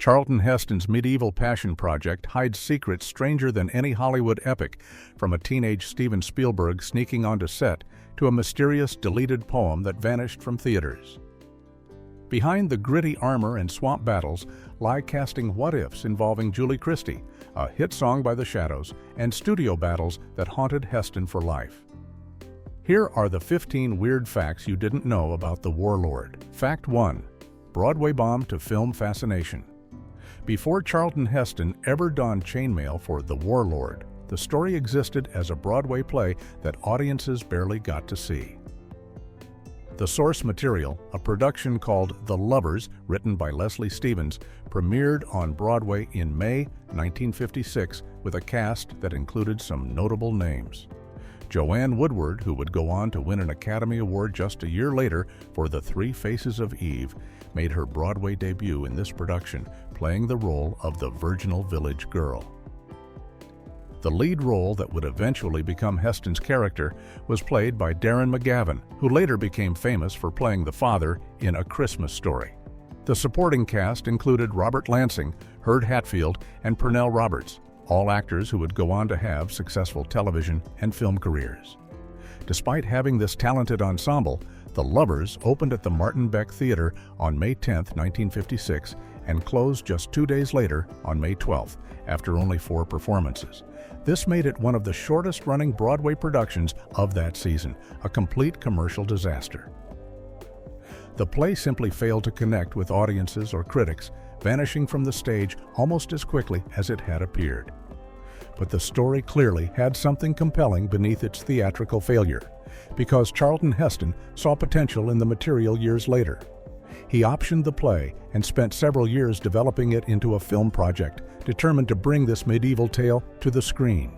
Charlton Heston's medieval passion project hides secrets stranger than any Hollywood epic, from a teenage Steven Spielberg sneaking onto set to a mysterious deleted poem that vanished from theaters. Behind the gritty armor and swamp battles lie casting what-ifs involving Julie Christie, a hit song by The Shadows, and studio battles that haunted Heston for life. Here are the 15 weird facts you didn't know about the Warlord. Fact 1. Broadway bomb to film fascination. Before Charlton Heston ever donned chainmail for The Warlord, the story existed as a Broadway play that audiences barely got to see. The source material, a production called The Lovers, written by Leslie Stevens, premiered on Broadway in May 1956 with a cast that included some notable names. Joanne Woodward, who would go on to win an Academy Award just a year later for The Three Faces of Eve, made her Broadway debut in this production, playing the role of the virginal village girl. The lead role that would eventually become Heston's character was played by Darren McGavin, who later became famous for playing the father in A Christmas Story. The supporting cast included Robert Lansing, Hurd Hatfield, and Pernell Roberts, all actors who would go on to have successful television and film careers. Despite having this talented ensemble, The Lovers opened at the Martin Beck Theater on May 10, 1956, and closed just 2 days later on May 12, after only 4 performances. This made it one of the shortest-running Broadway productions of that season, a complete commercial disaster. The play simply failed to connect with audiences or critics, vanishing from the stage almost as quickly as it had appeared. But the story clearly had something compelling beneath its theatrical failure, because Charlton Heston saw potential in the material years later. He optioned the play and spent several years developing it into a film project, determined to bring this medieval tale to the screen.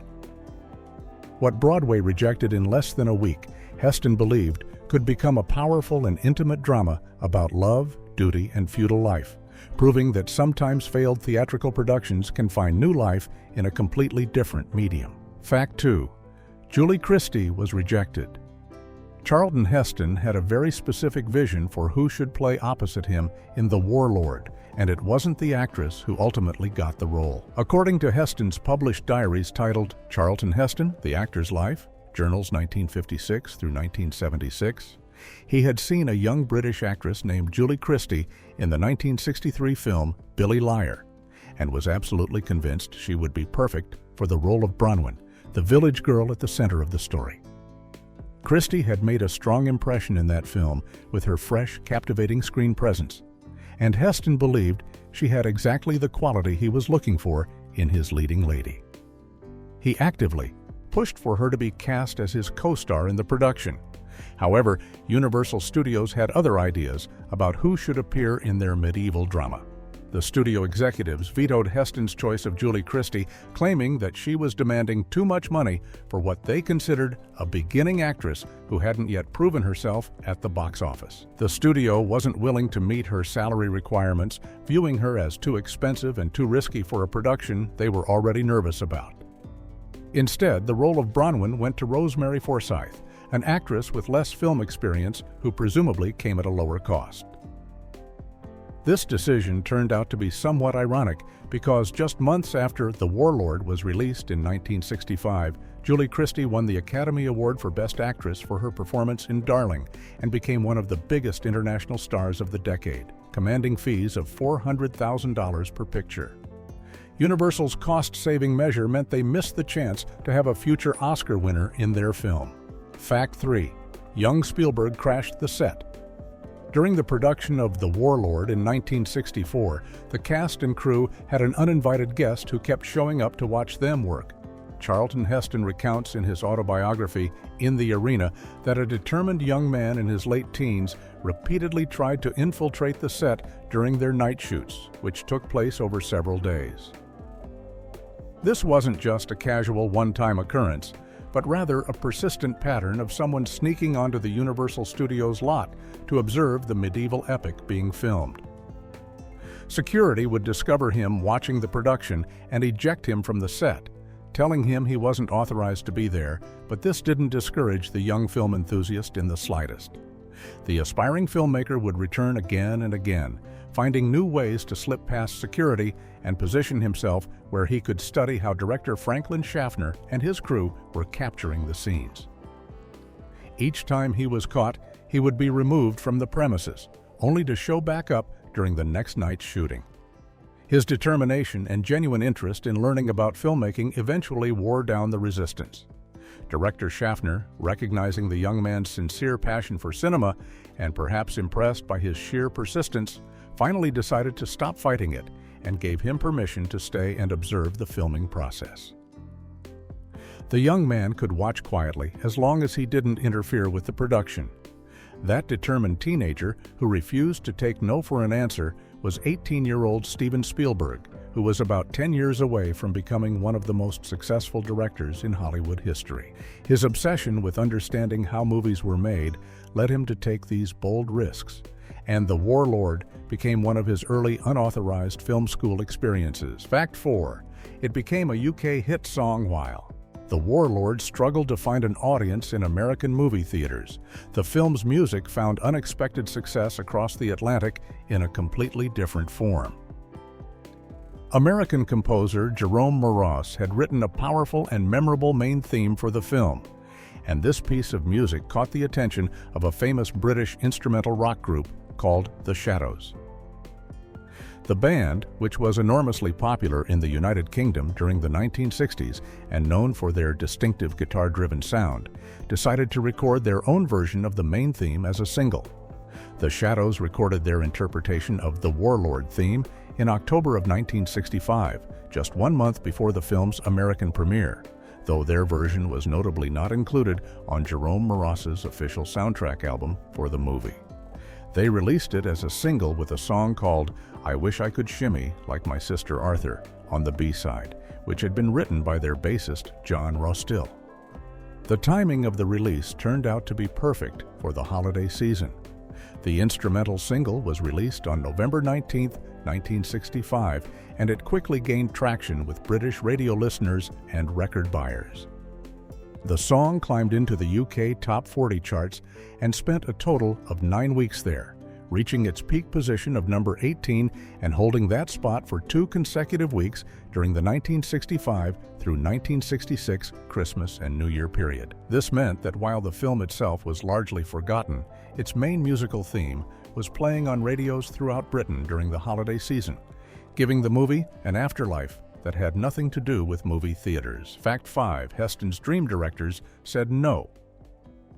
What Broadway rejected in less than a week, Heston believed could become a powerful and intimate drama about love, duty, and feudal life, proving that sometimes failed theatrical productions can find new life in a completely different medium. Fact 2. Julie Christie was rejected. Charlton Heston had a very specific vision for who should play opposite him in The Warlord, and it wasn't the actress who ultimately got the role. According to Heston's published diaries titled Charlton Heston, The Actor's Life, Journals 1956 through 1976, he had seen a young British actress named Julie Christie in the 1963 film Billy Liar, and was absolutely convinced she would be perfect for the role of Bronwyn, the village girl at the center of the story. Christie had made a strong impression in that film with her fresh, captivating screen presence, and Heston believed she had exactly the quality he was looking for in his leading lady. He actively pushed for her to be cast as his co-star in the production. However, Universal Studios had other ideas about who should appear in their medieval drama. The studio executives vetoed Heston's choice of Julie Christie, claiming that she was demanding too much money for what they considered a beginning actress who hadn't yet proven herself at the box office. The studio wasn't willing to meet her salary requirements, viewing her as too expensive and too risky for a production they were already nervous about. Instead, the role of Bronwyn went to Rosemary Forsyth, an actress with less film experience who presumably came at a lower cost. This decision turned out to be somewhat ironic because just months after The Warlord was released in 1965, Julie Christie won the Academy Award for Best Actress for her performance in Darling and became one of the biggest international stars of the decade, commanding fees of $400,000 per picture. Universal's cost-saving measure meant they missed the chance to have a future Oscar winner in their film. Fact 3. Young Spielberg crashed the set. During the production of The Warlord in 1964, the cast and crew had an uninvited guest who kept showing up to watch them work. Charlton Heston recounts in his autobiography, In the Arena, that a determined young man in his late teens repeatedly tried to infiltrate the set during their night shoots, which took place over several days. This wasn't just a casual one-time occurrence, but rather a persistent pattern of someone sneaking onto the Universal Studios lot to observe the medieval epic being filmed. Security would discover him watching the production and eject him from the set, telling him he wasn't authorized to be there, but this didn't discourage the young film enthusiast in the slightest. The aspiring filmmaker would return again and again, finding new ways to slip past security and position himself where he could study how director Franklin Schaffner and his crew were capturing the scenes. Each time he was caught, he would be removed from the premises, only to show back up during the next night's shooting. His determination and genuine interest in learning about filmmaking eventually wore down the resistance. Director Schaffner, recognizing the young man's sincere passion for cinema and perhaps impressed by his sheer persistence, finally decided to stop fighting it and gave him permission to stay and observe the filming process. The young man could watch quietly as long as he didn't interfere with the production. That determined teenager who refused to take no for an answer was 18-year-old Steven Spielberg, who was about 10 years away from becoming one of the most successful directors in Hollywood history. His obsession with understanding how movies were made led him to take these bold risks, and The Warlord became one of his early unauthorized film school experiences. Fact 4. It became a UK hit song while The Warlord struggled to find an audience in American movie theaters. The film's music found unexpected success across the Atlantic in a completely different form. American composer Jerome Moross had written a powerful and memorable main theme for the film, and this piece of music caught the attention of a famous British instrumental rock group called The Shadows. The band, which was enormously popular in the United Kingdom during the 1960s and known for their distinctive guitar-driven sound, decided to record their own version of the main theme as a single. The Shadows recorded their interpretation of the Warlord theme in October of 1965, just 1 month before the film's American premiere, though their version was notably not included on Jerome Moross's official soundtrack album for the movie. They released it as a single with a song called I Wish I Could Shimmy Like My Sister Arthur on the B-side, which had been written by their bassist John Rostill. The timing of the release turned out to be perfect for the holiday season. The instrumental single was released on November 19, 1965, and it quickly gained traction with British radio listeners and record buyers. The song climbed into the UK Top 40 charts and spent a total of 9 weeks there, reaching its peak position of number 18 and holding that spot for 2 consecutive weeks during the 1965 through 1966 Christmas and New Year period. This meant that while the film itself was largely forgotten, its main musical theme was playing on radios throughout Britain during the holiday season, giving the movie an afterlife that had nothing to do with movie theaters. Fact 5. Heston's dream directors said no.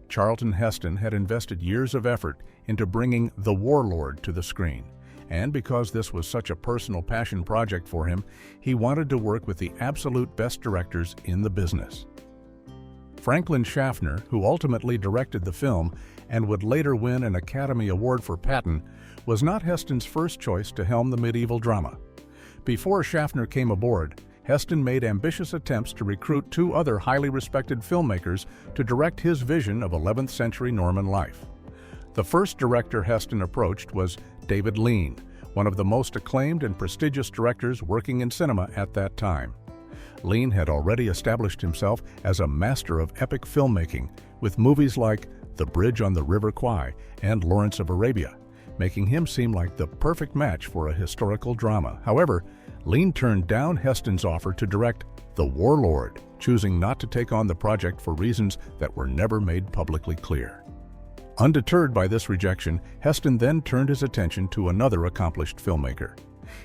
Charlton Heston had invested years of effort into bringing The Warlord to the screen, and because this was such a personal passion project for him, he wanted to work with the absolute best directors in the business. Franklin Schaffner, who ultimately directed the film and would later win an Academy Award for Patton, was not Heston's first choice to helm the medieval drama. Before Schaffner came aboard, Heston made ambitious attempts to recruit 2 other highly respected filmmakers to direct his vision of 11th century Norman life. The first director Heston approached was David Lean, one of the most acclaimed and prestigious directors working in cinema at that time. Lean had already established himself as a master of epic filmmaking, with movies like The Bridge on the River Kwai and Lawrence of Arabia, making him seem like the perfect match for a historical drama. However, Lean turned down Heston's offer to direct The Warlord, choosing not to take on the project for reasons that were never made publicly clear. Undeterred by this rejection, Heston then turned his attention to another accomplished filmmaker.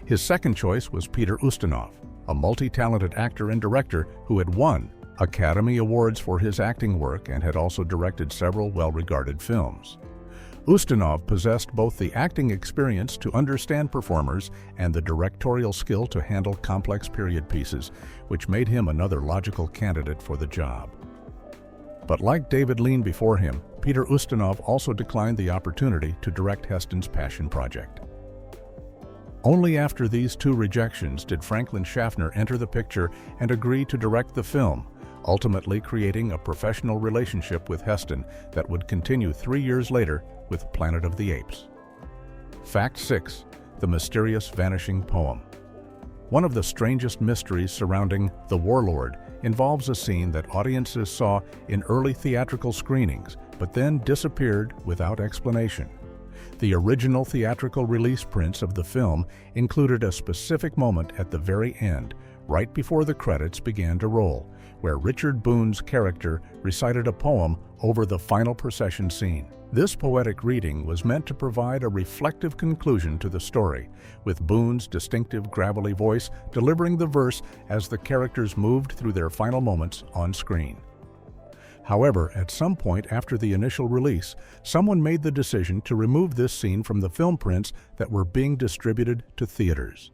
His second choice was Peter Ustinov, a multi-talented actor and director who had won Academy Awards for his acting work and had also directed several well-regarded films. Ustinov possessed both the acting experience to understand performers and the directorial skill to handle complex period pieces, which made him another logical candidate for the job. But like David Lean before him, Peter Ustinov also declined the opportunity to direct Heston's passion project. Only after these 2 rejections did Franklin Schaffner enter the picture and agree to direct the film, ultimately creating a professional relationship with Heston that would continue 3 years later with Planet of the Apes. Fact 6. The mysterious vanishing poem. One of the strangest mysteries surrounding The Warlord involves a scene that audiences saw in early theatrical screenings but then disappeared without explanation. The original theatrical release prints of the film included a specific moment at the very end, right before the credits began to roll, where Richard Boone's character recited a poem over the final procession scene. This poetic reading was meant to provide a reflective conclusion to the story, with Boone's distinctive gravelly voice delivering the verse as the characters moved through their final moments on screen. However, at some point after the initial release, someone made the decision to remove this scene from the film prints that were being distributed to theaters.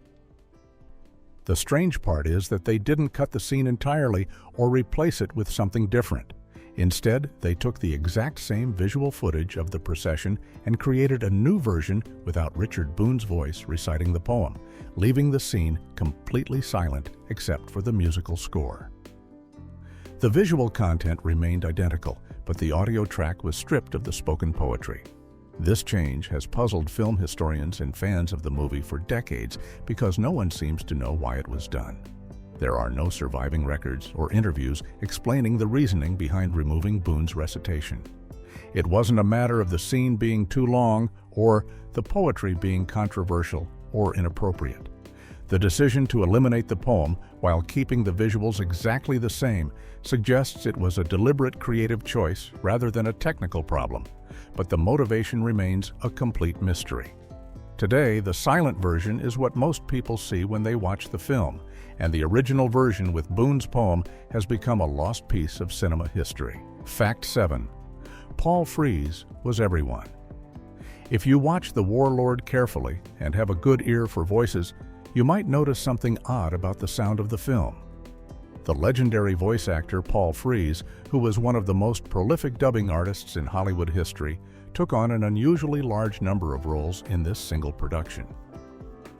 The strange part is that they didn't cut the scene entirely or replace it with something different. Instead, they took the exact same visual footage of the procession and created a new version without Richard Boone's voice reciting the poem, leaving the scene completely silent except for the musical score. The visual content remained identical, but the audio track was stripped of the spoken poetry. This change has puzzled film historians and fans of the movie for decades because no one seems to know why it was done. There are no surviving records or interviews explaining the reasoning behind removing Boone's recitation. It wasn't a matter of the scene being too long or the poetry being controversial or inappropriate. The decision to eliminate the poem while keeping the visuals exactly the same suggests it was a deliberate creative choice rather than a technical problem, but the motivation remains a complete mystery. Today, the silent version is what most people see when they watch the film, and the original version with Boone's poem has become a lost piece of cinema history. Fact 7. Paul Frees was everyone. If you watch The Warlord carefully and have a good ear for voices, you might notice something odd about the sound of the film. The legendary voice actor Paul Frees, who was one of the most prolific dubbing artists in Hollywood history, took on an unusually large number of roles in this single production.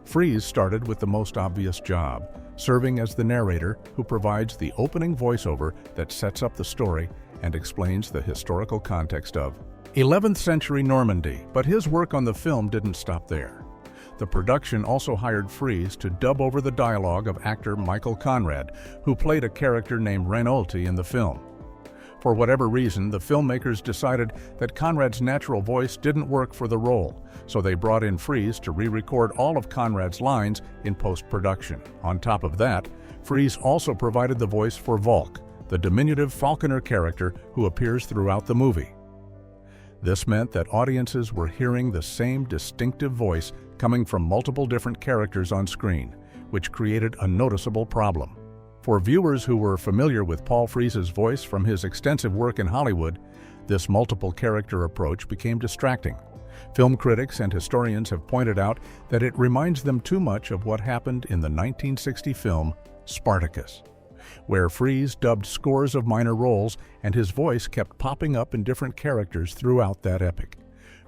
Frees started with the most obvious job, serving as the narrator who provides the opening voiceover that sets up the story and explains the historical context of 11th century Normandy, but his work on the film didn't stop there. The production also hired Frees to dub over the dialogue of actor Michael Conrad, who played a character named Reinolti in the film. For whatever reason, the filmmakers decided that Conrad's natural voice didn't work for the role, so they brought in Frees to re-record all of Conrad's lines in post-production. On top of that, Frees also provided the voice for Volk, the diminutive falconer character who appears throughout the movie. This meant that audiences were hearing the same distinctive voice coming from multiple different characters on screen, which created a noticeable problem. For viewers who were familiar with Paul Frees's voice from his extensive work in Hollywood, this multiple character approach became distracting. Film critics and historians have pointed out that it reminds them too much of what happened in the 1960 film Spartacus, where Frees dubbed scores of minor roles and his voice kept popping up in different characters throughout that epic.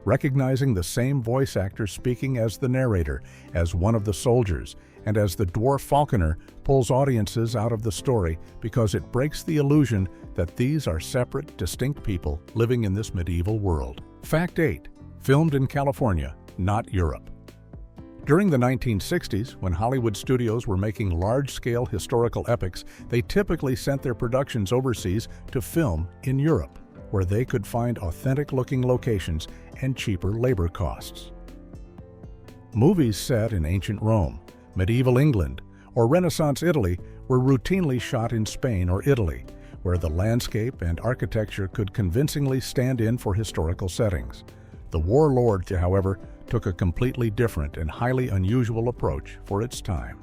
Recognizing the same voice actor speaking as the narrator, as one of the soldiers, and as the dwarf falconer pulls audiences out of the story because it breaks the illusion that these are separate, distinct people living in this medieval world. Fact 8. Filmed in California, not Europe. During the 1960s, when Hollywood studios were making large-scale historical epics, they typically sent their productions overseas to film in Europe, where they could find authentic-looking locations and cheaper labor costs. Movies set in ancient Rome, medieval England, or Renaissance Italy were routinely shot in Spain or Italy, where the landscape and architecture could convincingly stand in for historical settings. The Warlord, however, took a completely different and highly unusual approach for its time.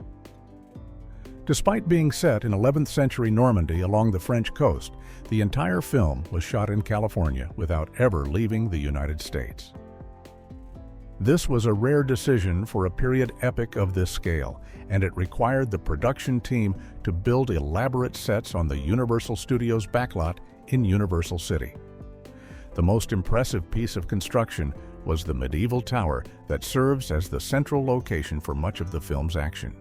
Despite being set in 11th century Normandy along the French coast, the entire film was shot in California without ever leaving the United States. This was a rare decision for a period epic of this scale, and it required the production team to build elaborate sets on the Universal Studios backlot in Universal City. The most impressive piece of construction was the medieval tower that serves as the central location for much of the film's action.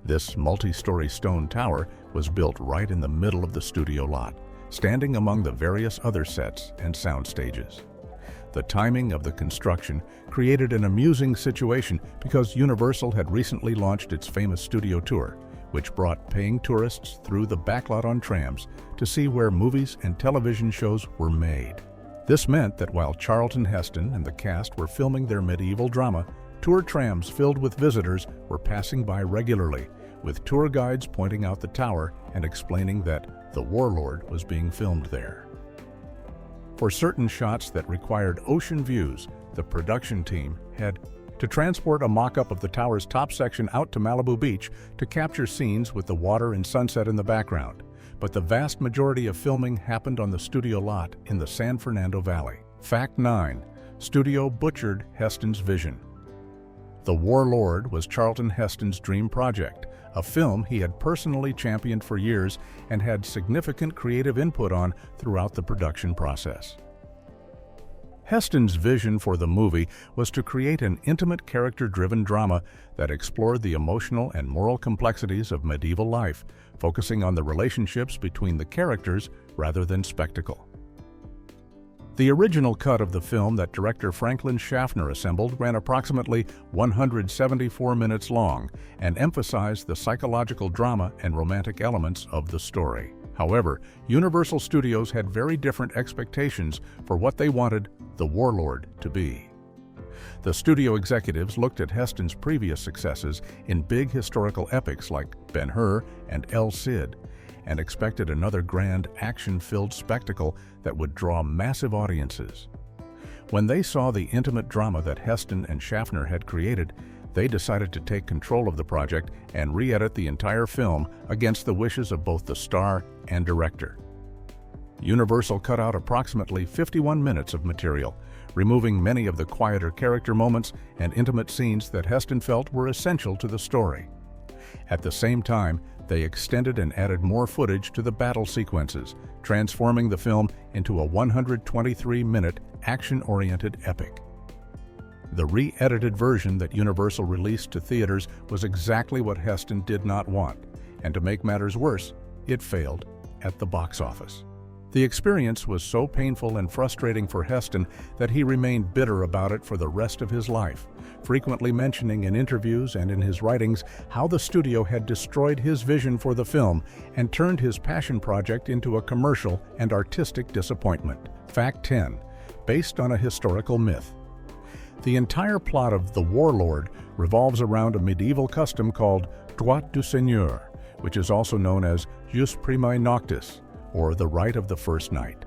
This multi-story stone tower was built right in the middle of the studio lot, standing among the various other sets and sound stages. The timing of the construction created an amusing situation because Universal had recently launched its famous studio tour, which brought paying tourists through the backlot on trams to see where movies and television shows were made. This meant that while Charlton Heston and the cast were filming their medieval drama, tour trams filled with visitors were passing by regularly, with tour guides pointing out the tower and explaining that the warlord was being filmed there. For certain shots that required ocean views, the production team had to transport a mock-up of the tower's top section out to Malibu Beach to capture scenes with the water and sunset in the background. But the vast majority of filming happened on the studio lot in the San Fernando Valley. Fact 9. Studio butchered Heston's vision. The Warlord was Charlton Heston's dream project, a film he had personally championed for years and had significant creative input on throughout the production process. Heston's vision for the movie was to create an intimate, character-driven drama that explored the emotional and moral complexities of medieval life, focusing on the relationships between the characters rather than spectacle. The original cut of the film that director Franklin Schaffner assembled ran approximately 174 minutes long and emphasized the psychological drama and romantic elements of the story. However, Universal Studios had very different expectations for what they wanted the Warlord to be. The studio executives looked at Heston's previous successes in big historical epics like Ben-Hur and El Cid and expected another grand, action-filled spectacle that would draw massive audiences. When they saw the intimate drama that Heston and Schaffner had created, they decided to take control of the project and re-edit the entire film against the wishes of both the star and director. Universal cut out approximately 51 minutes of material, removing many of the quieter character moments and intimate scenes that Heston felt were essential to the story. At the same time, they extended and added more footage to the battle sequences, transforming the film into a 123-minute, action-oriented epic. The re-edited version that Universal released to theaters was exactly what Heston did not want, and to make matters worse, it failed at the box office. The experience was so painful and frustrating for Heston that he remained bitter about it for the rest of his life, frequently mentioning in interviews and in his writings how the studio had destroyed his vision for the film and turned his passion project into a commercial and artistic disappointment. Fact 10. Based on a historical myth. The entire plot of The Warlord revolves around a medieval custom called droit du seigneur, which is also known as jus primae noctis, or the right of the first night.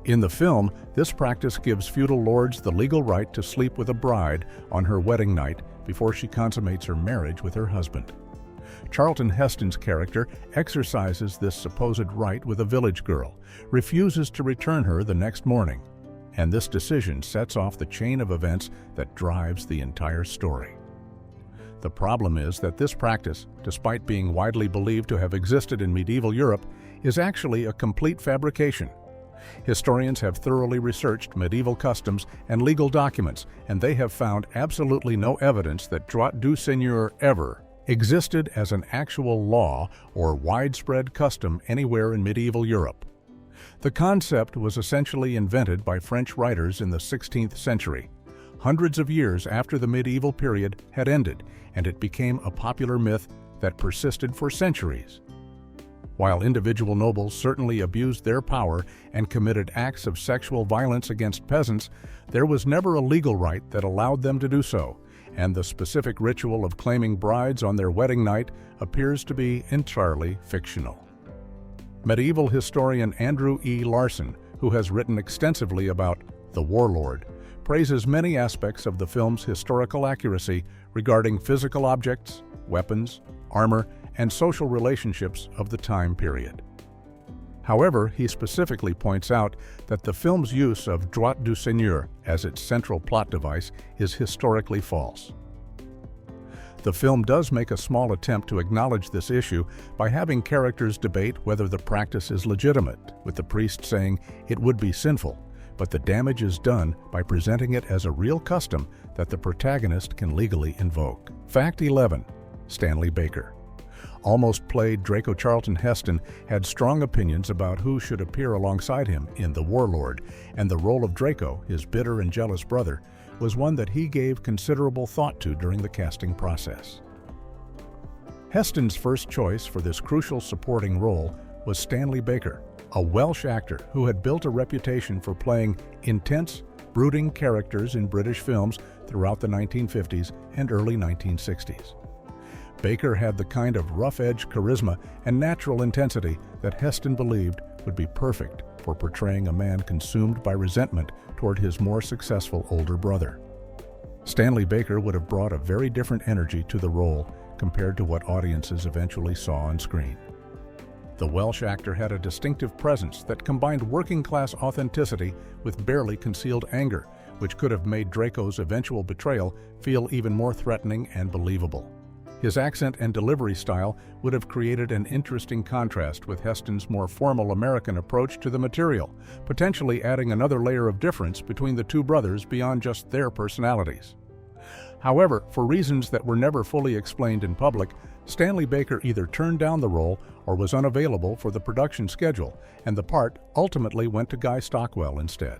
In the film, this practice gives feudal lords the legal right to sleep with a bride on her wedding night before she consummates her marriage with her husband. Charlton Heston's character exercises this supposed right with a village girl, refuses to return her the next morning, and this decision sets off the chain of events that drives the entire story. The problem is that this practice, despite being widely believed to have existed in medieval Europe, is actually a complete fabrication. Historians have thoroughly researched medieval customs and legal documents, and they have found absolutely no evidence that droit du seigneur ever existed as an actual law or widespread custom anywhere in medieval Europe. The concept was essentially invented by French writers in the 16th century, hundreds of years after the medieval period had ended, and it became a popular myth that persisted for centuries. While individual nobles certainly abused their power and committed acts of sexual violence against peasants, there was never a legal right that allowed them to do so, and the specific ritual of claiming brides on their wedding night appears to be entirely fictional. Medieval historian Andrew E. Larson, who has written extensively about The Warlord, praises many aspects of the film's historical accuracy regarding physical objects, weapons, armor, and social relationships of the time period. However, he specifically points out that the film's use of droit du seigneur as its central plot device is historically false. The film does make a small attempt to acknowledge this issue by having characters debate whether the practice is legitimate, with the priest saying it would be sinful, but the damage is done by presenting it as a real custom that the protagonist can legally invoke. Fact 11. Stanley Baker. Almost played Draco Charlton Heston had strong opinions about who should appear alongside him in The Warlord, and the role of Draco, his bitter and jealous brother, was one that he gave considerable thought to during the casting process. Heston's first choice for this crucial supporting role was Stanley Baker, a Welsh actor who had built a reputation for playing intense, brooding characters in British films throughout the 1950s and early 1960s. Baker had the kind of rough-edge charisma and natural intensity that Heston believed would be perfect for portraying a man consumed by resentment toward his more successful older brother. Stanley Baker would have brought a very different energy to the role compared to what audiences eventually saw on screen. The Welsh actor had a distinctive presence that combined working-class authenticity with barely concealed anger, which could have made Draco's eventual betrayal feel even more threatening and believable. His accent and delivery style would have created an interesting contrast with Heston's more formal American approach to the material, potentially adding another layer of difference between the two brothers beyond just their personalities. However, for reasons that were never fully explained in public, Stanley Baker either turned down the role or was unavailable for the production schedule, and the part ultimately went to Guy Stockwell instead.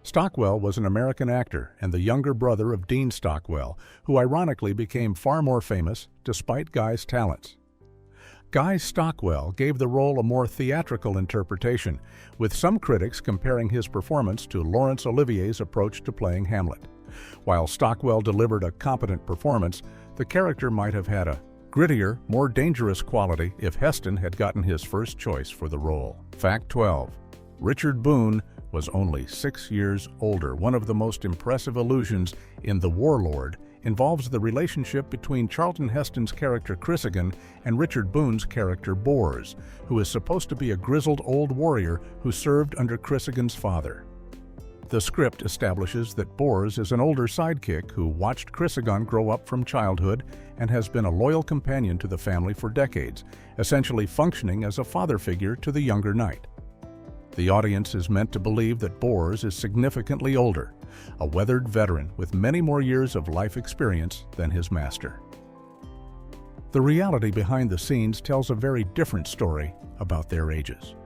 Stockwell was an American actor and the younger brother of Dean Stockwell, who ironically became far more famous despite Guy's talents. Guy Stockwell gave the role a more theatrical interpretation, with some critics comparing his performance to Laurence Olivier's approach to playing Hamlet. While Stockwell delivered a competent performance, the character might have had a grittier, more dangerous quality if Heston had gotten his first choice for the role. Fact 12. Richard Boone was only 6 years older. One of the most impressive allusions in The Warlord involves the relationship between Charlton Heston's character Chrysigan and Richard Boone's character Bors, who is supposed to be a grizzled old warrior who served under Chrysigan's father. The script establishes that Bors is an older sidekick who watched Chrysigan grow up from childhood and has been a loyal companion to the family for decades, essentially functioning as a father figure to the younger knight. The audience is meant to believe that Bors is significantly older, a weathered veteran with many more years of life experience than his master. The reality behind the scenes tells a very different story about their ages.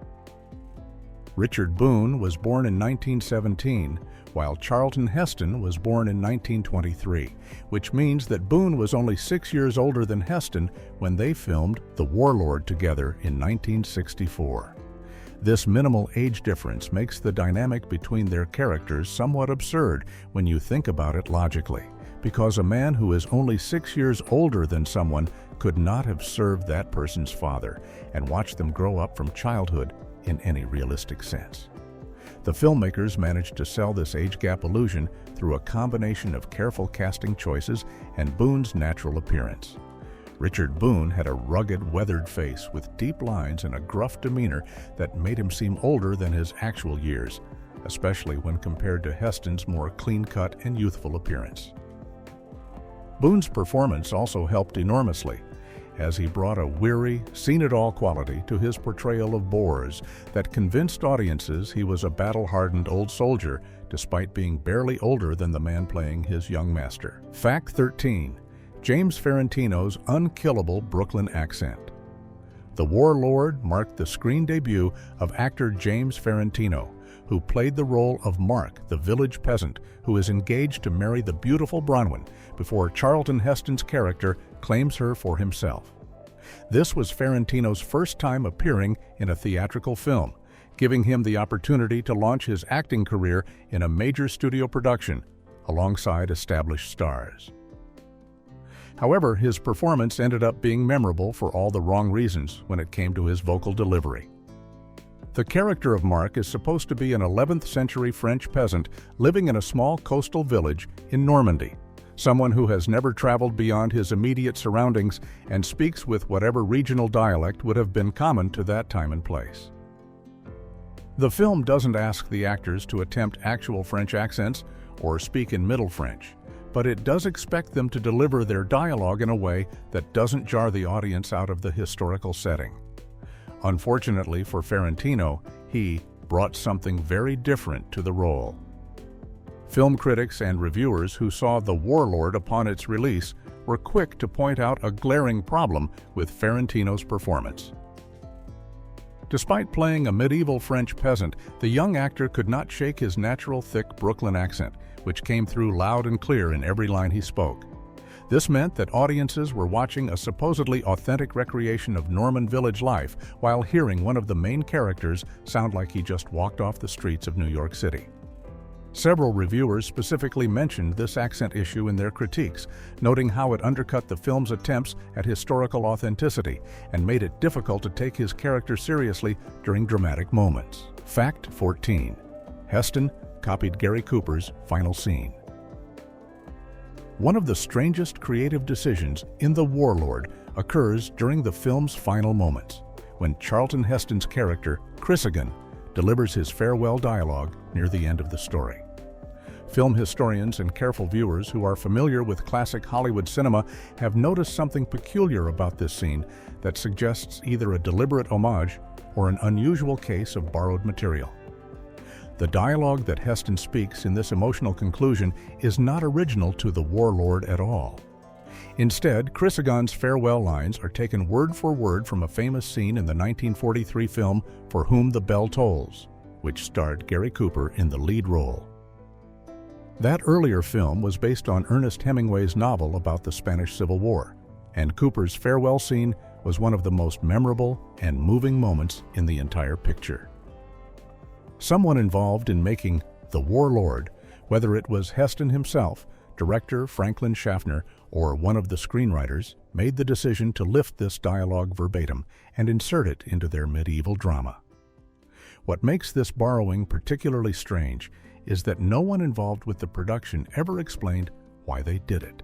Richard Boone was born in 1917, while Charlton Heston was born in 1923, which means that Boone was only 6 years older than Heston when they filmed The Warlord together in 1964. This minimal age difference makes the dynamic between their characters somewhat absurd when you think about it logically, because a man who is only 6 years older than someone could not have served that person's father and watched them grow up from childhood in any realistic sense. The filmmakers managed to sell this age gap illusion through a combination of careful casting choices and Boone's natural appearance. Richard Boone had a rugged, weathered face with deep lines and a gruff demeanor that made him seem older than his actual years, especially when compared to Heston's more clean-cut and youthful appearance. Boone's performance also helped enormously, as he brought a weary, seen-it-all quality to his portrayal of Bors that convinced audiences he was a battle-hardened old soldier despite being barely older than the man playing his young master. Fact 13. James Ferrantino's unkillable Brooklyn accent. The Warlord marked the screen debut of actor James Ferrantino, who played the role of Mark, the village peasant who is engaged to marry the beautiful Bronwyn before Charlton Heston's character claims her for himself. This was Ferrantino's first time appearing in a theatrical film, giving him the opportunity to launch his acting career in a major studio production alongside established stars. However, his performance ended up being memorable for all the wrong reasons when it came to his vocal delivery. The character of Mark is supposed to be an 11th century French peasant living in a small coastal village in Normandy, someone who has never traveled beyond his immediate surroundings and speaks with whatever regional dialect would have been common to that time and place. The film doesn't ask the actors to attempt actual French accents or speak in Middle French, but it does expect them to deliver their dialogue in a way that doesn't jar the audience out of the historical setting. Unfortunately for Ferrantino, he brought something very different to the role. Film critics and reviewers who saw The Warlord upon its release were quick to point out a glaring problem with Ferrantino's performance. Despite playing a medieval French peasant, the young actor could not shake his natural thick Brooklyn accent, which came through loud and clear in every line he spoke. This meant that audiences were watching a supposedly authentic recreation of Norman village life while hearing one of the main characters sound like he just walked off the streets of New York City. Several reviewers specifically mentioned this accent issue in their critiques, noting how it undercut the film's attempts at historical authenticity and made it difficult to take his character seriously during dramatic moments. Fact 14. Heston copied Gary Cooper's final scene. One of the strangest creative decisions in The Warlord occurs during the film's final moments, when Charlton Heston's character, Christie, delivers his farewell dialogue near the end of the story. Film historians and careful viewers who are familiar with classic Hollywood cinema have noticed something peculiar about this scene that suggests either a deliberate homage or an unusual case of borrowed material. The dialogue that Heston speaks in this emotional conclusion is not original to The Warlord at all. Instead, Christie's farewell lines are taken word for word from a famous scene in the 1943 film For Whom the Bell Tolls, which starred Gary Cooper in the lead role. That earlier film was based on Ernest Hemingway's novel about the Spanish Civil War, and Cooper's farewell scene was one of the most memorable and moving moments in the entire picture. Someone involved in making The Warlord, whether it was Heston himself, director Franklin Schaffner, or one of the screenwriters, made the decision to lift this dialogue verbatim and insert it into their medieval drama. What makes this borrowing particularly strange is that no one involved with the production ever explained why they did it.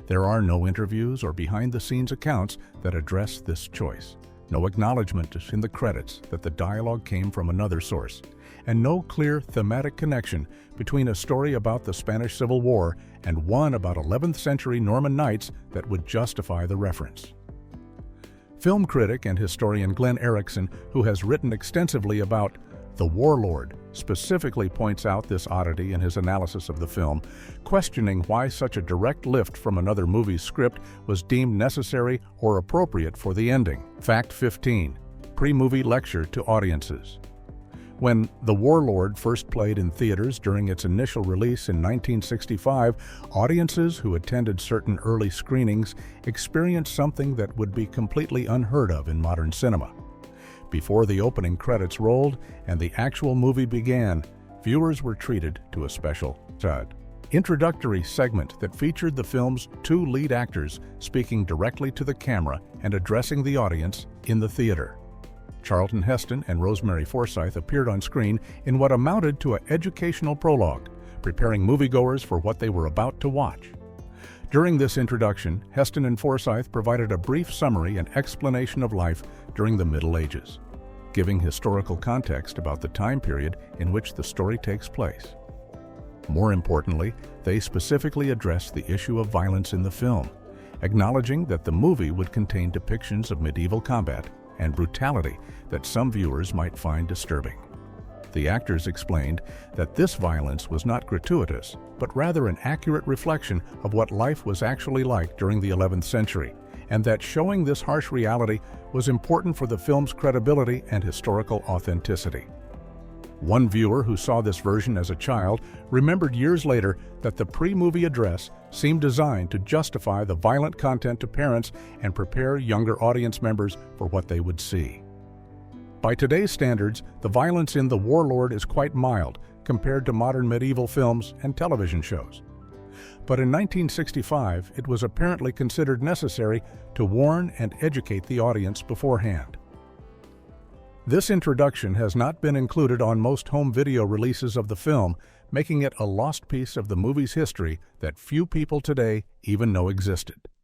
There are no interviews or behind-the-scenes accounts that address this choice, no acknowledgement in the credits that the dialogue came from another source, and no clear thematic connection between a story about the Spanish Civil War and one about 11th century Norman knights that would justify the reference. Film critic and historian Glenn Erickson, who has written extensively about The Warlord, specifically points out this oddity in his analysis of the film, questioning why such a direct lift from another movie's script was deemed necessary or appropriate for the ending. Fact 15. Pre-movie lecture to audiences. When The Warlord first played in theaters during its initial release in 1965, audiences who attended certain early screenings experienced something that would be completely unheard of in modern cinema. Before the opening credits rolled and the actual movie began, viewers were treated to a special introductory segment that featured the film's two lead actors speaking directly to the camera and addressing the audience in the theater. Charlton Heston and Rosemary Forsyth appeared on screen in what amounted to an educational prologue, preparing moviegoers for what they were about to watch. During this introduction, Heston and Forsyth provided a brief summary and explanation of life during the Middle Ages, giving historical context about the time period in which the story takes place. More importantly, they specifically addressed the issue of violence in the film, acknowledging that the movie would contain depictions of medieval combat and brutality that some viewers might find disturbing. The actors explained that this violence was not gratuitous, but rather an accurate reflection of what life was actually like during the 11th century, and that showing this harsh reality was important for the film's credibility and historical authenticity. One viewer who saw this version as a child remembered years later that the pre-movie address seemed designed to justify the violent content to parents and prepare younger audience members for what they would see. By today's standards, the violence in The Warlord is quite mild compared to modern medieval films and television shows. But in 1965, it was apparently considered necessary to warn and educate the audience beforehand. This introduction has not been included on most home video releases of the film, making it a lost piece of the movie's history that few people today even know existed.